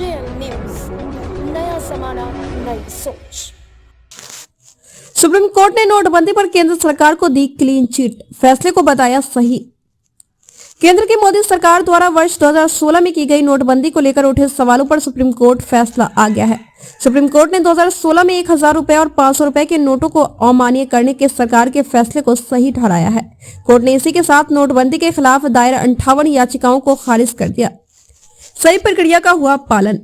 JL news, नया जमाना, नई सोच। सुप्रीम कोर्ट ने नोटबंदी पर केंद्र सरकार को दी क्लीन चिट, फैसले को बताया सही। केंद्र की मोदी सरकार द्वारा वर्ष 2016 में की गई नोटबंदी को लेकर उठे सवालों पर सुप्रीम कोर्ट फैसला आ गया है। सुप्रीम कोर्ट ने 2016 में 1000 रुपए और 500 रुपए के नोटों को अमान्य करने के सरकार के फैसले को सही ठहराया है। कोर्ट ने इसी के साथ नोटबंदी के खिलाफ दायर 58 याचिकाओं को खारिज कर दिया। सही प्रक्रिया का हुआ पालन।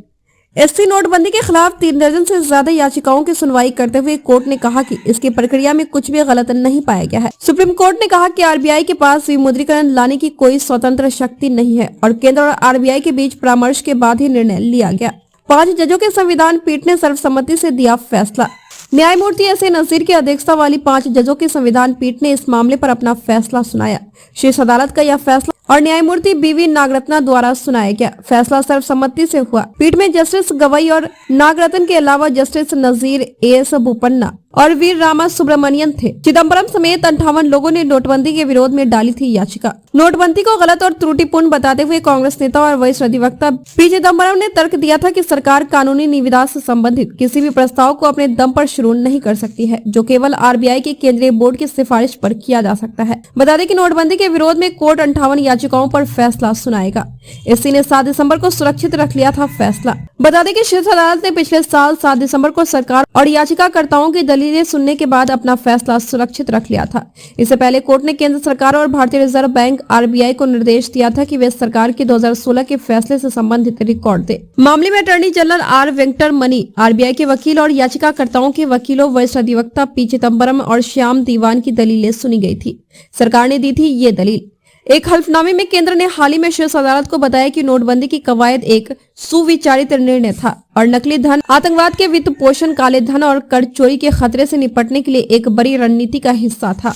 एससी नोटबंदी के खिलाफ 3 दर्जन से ज्यादा याचिकाओं की सुनवाई करते हुए कोर्ट ने कहा कि इसकी प्रक्रिया में कुछ भी गलत नहीं पाया गया है। सुप्रीम कोर्ट ने कहा कि आरबीआई के पास विमुद्रीकरण लाने की कोई स्वतंत्र शक्ति नहीं है और केंद्र और आरबीआई के बीच परामर्श के बाद ही निर्णय लिया गया। 5 जजों के संविधान पीठ ने सर्वसम्मति से दिया फैसला। न्यायमूर्ति एस.ए. नजीर की अध्यक्षता वाली 5 जजों की संविधान पीठ ने इस मामले पर अपना फैसला सुनाया। शीर्ष अदालत का यह फैसला और न्यायमूर्ति बी.वी. नागरत्ना द्वारा सुनाया गया। फैसला सर्वसम्मति से हुआ। पीठ में जस्टिस गवई और नागरत्न के अलावा जस्टिस नजीर, ए.एस. बोपन्ना और वीर रामा सुब्रमण्यन थे। चिदम्बरम समेत 58 लोगों ने नोटबंदी के विरोध में डाली थी याचिका। नोटबंदी को गलत और त्रुटिपूर्ण बताते हुए कांग्रेस नेता और वरिष्ठ अधिवक्ता पी चिदम्बरम ने तर्क दिया था कि सरकार कानूनी निविदा से संबंधित किसी भी प्रस्ताव को अपने दम पर शुरू नहीं कर सकती है, जो केवल आरबीआई के केंद्रीय बोर्ड की सिफारिश पर किया जा सकता है। बता दें कि नोटबंदी के विरोध में कोर्ट 58 याचिकाओं पर फैसला सुनाएगा। एससी ने 7 दिसंबर को सुरक्षित रख लिया था फैसला। बता दें कि शीर्ष अदालत ने पिछले साल 7 दिसंबर को सरकार और याचिकाकर्ताओं की दलीलें सुनने के बाद अपना फैसला सुरक्षित रख लिया था। इससे पहले कोर्ट ने केंद्र सरकार और भारतीय रिजर्व बैंक आरबीआई को निर्देश दिया था कि वे सरकार के 2016 के फैसले से संबंधित रिकॉर्ड दे। मामले में attorney general R Venkataramani, RBI के वकील और याचिकाकर्ताओं के वकीलों, वरिष्ठ अधिवक्ता पी चिदम्बरम और श्याम दीवान की दलीलें सुनी गई थी। सरकार ने दी थी ये दलील। एक हल्फनामे में केंद्र ने हाल ही में शीर्ष अदालत को बताया कि नोटबंदी की कवायद एक सुविचारित निर्णय था और नकली धन, आतंकवाद के वित्त पोषण, काले धन और कर चोरी के खतरे से निपटने के लिए एक बड़ी रणनीति का हिस्सा था।